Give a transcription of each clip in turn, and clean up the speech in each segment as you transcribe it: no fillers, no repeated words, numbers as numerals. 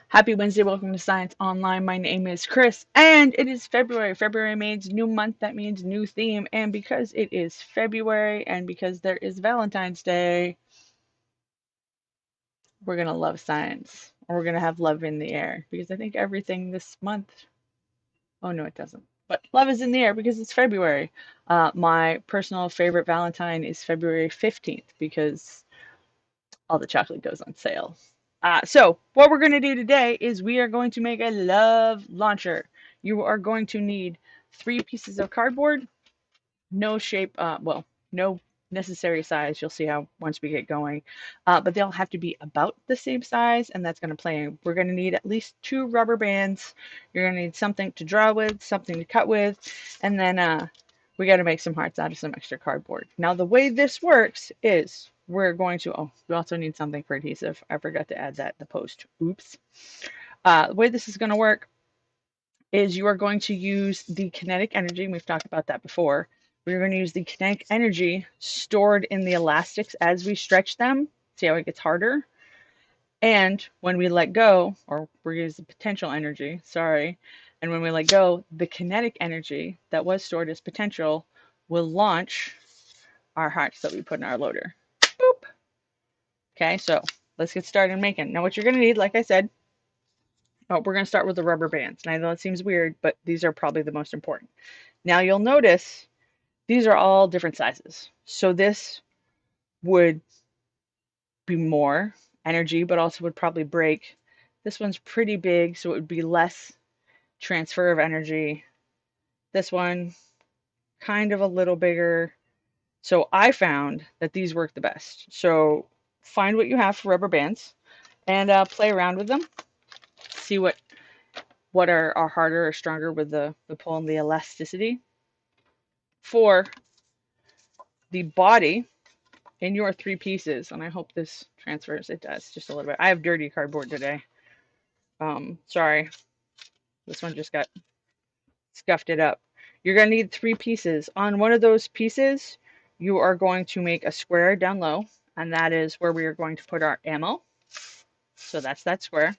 Happy Wednesday. Welcome to Science Online. My name is Chris, and it is February. February means new month. That means new theme. And because it is February and because there is Valentine's Day, we're going to love science. Or we're going to have love in the air because I think everything this month, oh no, it doesn't. But love is in the air because it's February. My personal favorite Valentine is February 15th because all the chocolate goes on sale. So what we're going to do today is we are going to make a love launcher. You are going to need 3 pieces of cardboard, no shape, no necessary size. You'll see how once we get going, but they'll have to be about the same size, and that's going to play. We're going to need at least 2 rubber bands. You're going to need something to draw with, something to cut with, and then we got to make some hearts out of some extra cardboard. Now, the way this works is we're going to, oh, we also need something for adhesive. I forgot to add that in the post. Oops. The way this is going to work is you are going to use the kinetic energy, and we've talked about that before. We're going to use the kinetic energy stored in the elastics as we stretch them. See how it gets harder? And when we let go, or we use the potential energy, sorry, and when we let go, the kinetic energy that was stored as potential will launch our hearts that we put in our loader. Boop. Okay, so let's get started making. Now, what you're going to need, like I said, oh, we're going to start with the rubber bands. And I know it seems weird, but these are probably the most important. Now, you'll notice these are all different sizes. So this would be more energy, but also would probably break. This one's pretty big, so it would be less transfer of energy. This one, kind of a little bigger. So I found that these work the best. So find what you have for rubber bands and play around with them. See what are harder or stronger with the pull and the elasticity. For the body in your 3 pieces, and I hope this transfers. It does just a little bit. I have dirty cardboard today. Sorry, this one just got scuffed it up. You're going to need 3 pieces. On one of those pieces, you are going to make a square down low, and that is where we are going to put our ammo. So that's that square.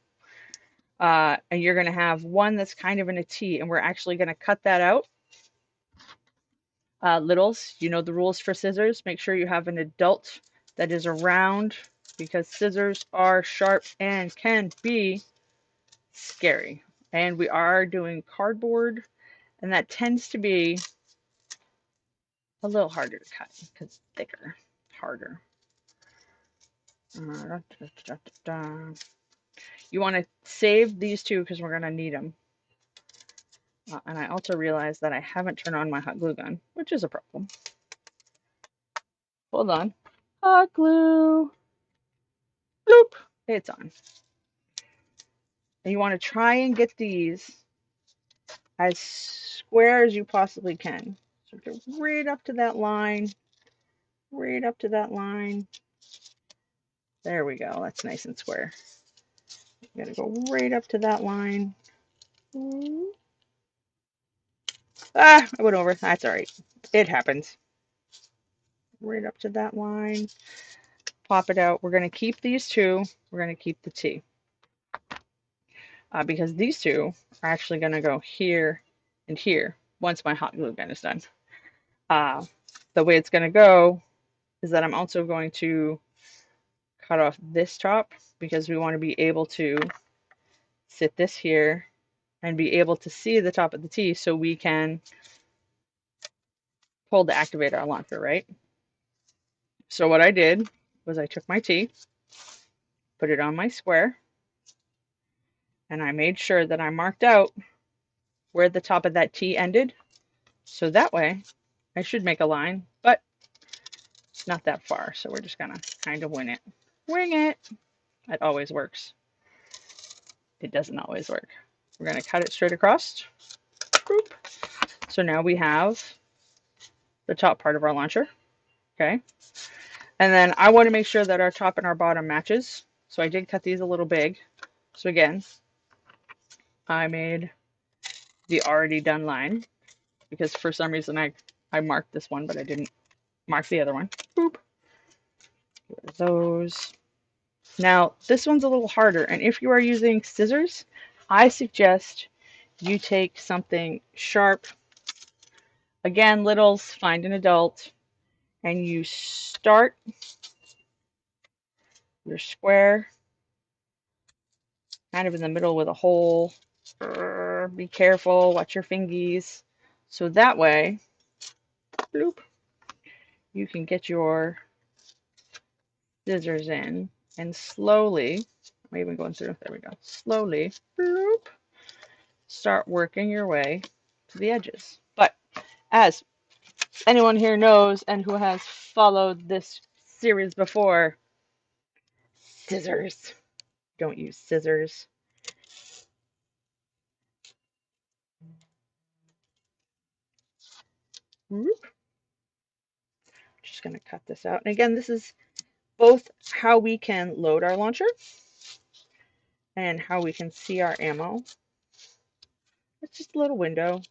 And you're going to have one that's kind of in a T, and we're actually going to cut that out. Littles, you know the rules for scissors. Make sure you have an adult that is around because scissors are sharp and can be scary. And we are doing cardboard, and that tends to be a little harder to cut because thicker, harder. You want to save these two because we're going to need them. And I also realized that I haven't turned on my hot glue gun, which is a problem. Hold on. Hot glue. Bloop. It's on. And you want to try and get these as square as you possibly can. So go right up to that line. Right up to that line. There we go. That's nice and square. You gotta go right up to that line. Ah, I went over. That's all right. It happens. Right up to that line. Pop it out. We're going to keep these two. We're going to keep the T. Because these two are actually going to go here and here once my hot glue gun is done. The way it's going to go is that I'm also going to cut off this top because we want to be able to sit this here and be able to see the top of the T so we can pull to activate our launcher, right? So what I did was I took my T, put it on my square, and I made sure that I marked out where the top of that T ended. So that way I should make a line, but it's not that far. So we're just gonna kind of wing it. Wing it. It always works. It doesn't always work. We're gonna cut it straight across. Boop. So now we have the top part of our launcher. Okay. And then I want to make sure that our top and our bottom matches. So I did cut these a little big. So again, I made the already done line because for some reason I marked this one, but I didn't mark the other one. Boop. Those. Now, this one's a little harder, and if you are using scissors, I suggest you take something sharp. Again, littles, find an adult, and you start your square kind of in the middle with a hole. Be careful, watch your fingies. So that way, bloop, you can get your scissors in and slowly, I'm even going through, there we go, slowly, bloop, start working your way to the edges. But as anyone here knows and who has followed this series before, scissors. Don't use scissors. Just going to cut this out. And again, this is both how we can load our launcher and how we can see our ammo. It's just a little window.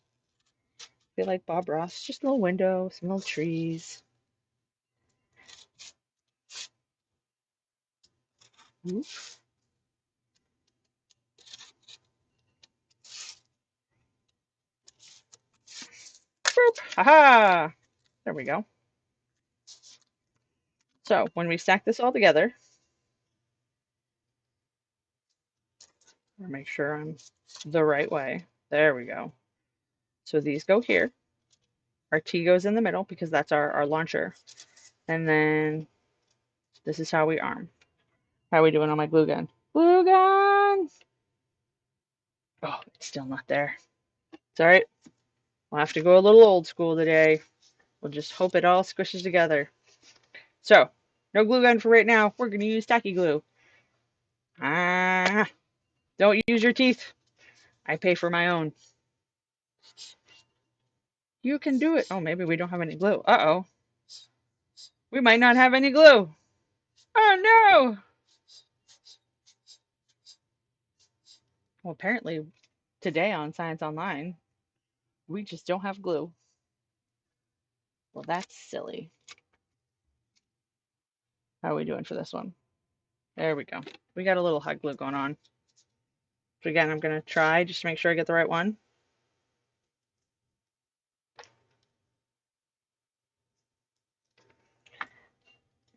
I feel like Bob Ross, just a little window, some little trees. Boop. Haha! There we go. So when we stack this all together, I'll make sure I'm the right way. There we go. So these go here. Our T goes in the middle because that's our launcher. And then this is how we arm. How are we doing on my glue gun? Glue gun! Oh, it's still not there. It's all right. We'll have to go a little old school today. We'll just hope it all squishes together. So, no glue gun for right now. We're going to use tacky glue. Ah, don't use your teeth. I pay for my own. You can do it. Oh, maybe we don't have any glue. Uh-oh. We might not have any glue. Oh, no. Well, apparently today on Science Online, we just don't have glue. Well, that's silly. How are we doing for this one? There we go. We got a little hot glue going on. So again, I'm going to try just to make sure I get the right one.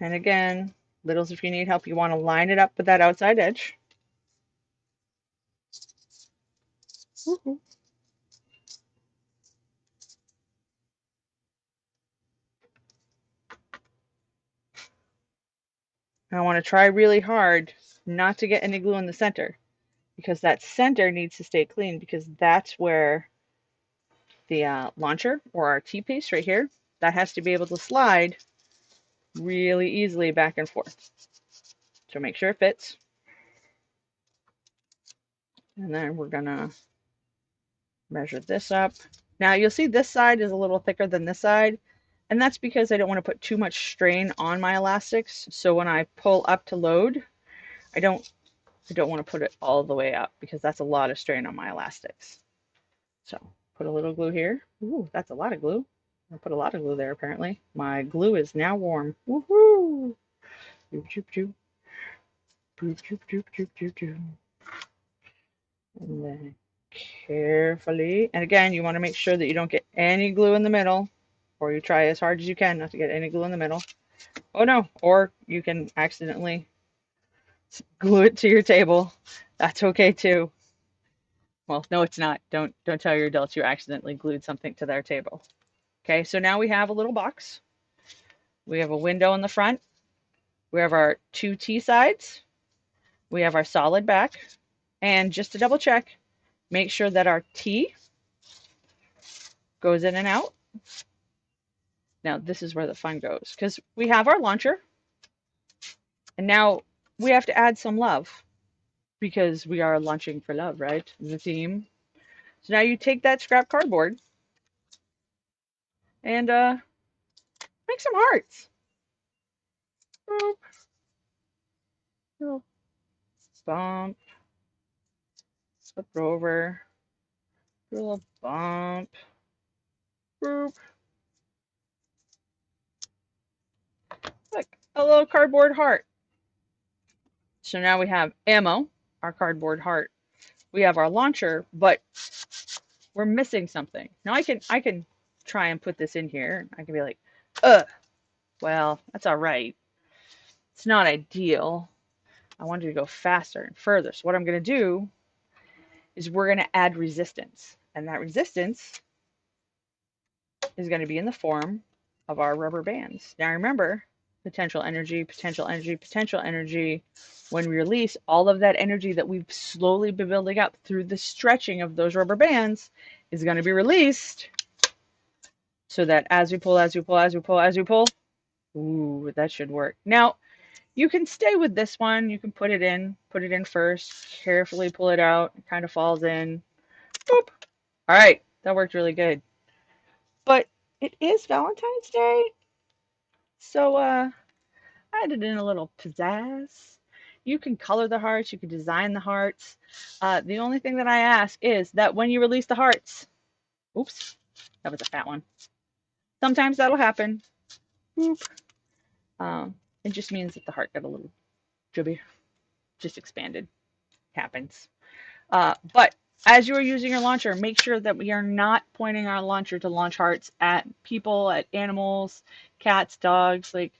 And again, littles, if you need help, you want to line it up with that outside edge. I want to try really hard not to get any glue in the center because that center needs to stay clean because that's where the launcher or our T-piece right here, that has to be able to slide really easily back and forth. So make sure it fits. And then we're gonna measure this up. Now you'll see this side is a little thicker than this side, and that's because I don't want to put too much strain on my elastics. So when I pull up to load, I don't want to put it all the way up because that's a lot of strain on my elastics. So put a little glue here. Ooh, that's a lot of glue. I put a lot of glue there apparently. My glue is now warm. Woohoo! Doop, doop, doop. Doop, doop, doop, doop, doop, doop. And then carefully, and again, you want to make sure that you don't get any glue in the middle, or you try as hard as you can not to get any glue in the middle. Oh no, or you can accidentally glue it to your table. That's okay too. Well, no, it's not. Don't tell your adults you accidentally glued something to their table. Okay, so now we have a little box. We have a window in the front. We have our two T sides. We have our solid back. And just to double check, make sure that our T goes in and out. Now, this is where the fun goes because we have our launcher. And now we have to add some love because we are launching for love, right? The theme. So now you take that scrap cardboard and make some hearts. Boop, boop, bump, flip it over, do a little bump, boop. Look, a little cardboard heart. So now we have ammo, our cardboard heart. We have our launcher, but we're missing something. Now I can try and put this in here. I can be like, well, that's all right. It's not ideal. I wanted to go faster and further. So what I'm going to do is we're going to add resistance. And that resistance is going to be in the form of our rubber bands. Now remember, potential energy, potential energy, potential energy. When we release all of that energy that we've slowly been building up through the stretching of those rubber bands is going to be released so that as we pull, as we pull, as we pull, as we pull, ooh, that should work. Now, you can stay with this one. You can put it in first, carefully pull it out. It kind of falls in. Boop. All right, that worked really good. But it is Valentine's Day, so I added in a little pizzazz. You can color the hearts, you can design the hearts. The only thing that I ask is that when you release the hearts, oops, that was a fat one. Sometimes that'll happen. Boop. It just means that the heart got a little chubby, just expanded. Happens. But as you are using your launcher, make sure that we are not pointing our launcher to launch hearts at people, at animals, cats, dogs. Like,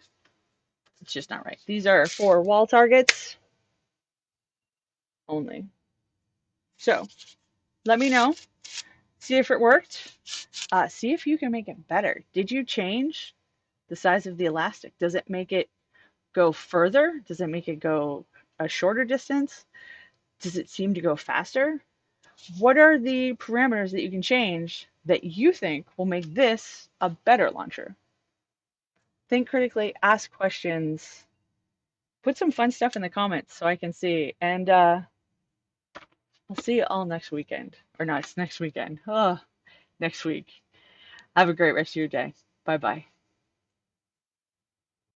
it's just not right. These are for wall targets only. So let me know. See if it worked. See if you can make it better. Did you change the size of the elastic? Does it make it go further? Does it make it go a shorter distance? Does it seem to go faster? What are the parameters that you can change that you think will make this a better launcher? Think critically, ask questions, put some fun stuff in the comments so I can see. And I'll see you all next weekend. Or not, it's next weekend. Oh, next week. Have a great rest of your day. Bye bye.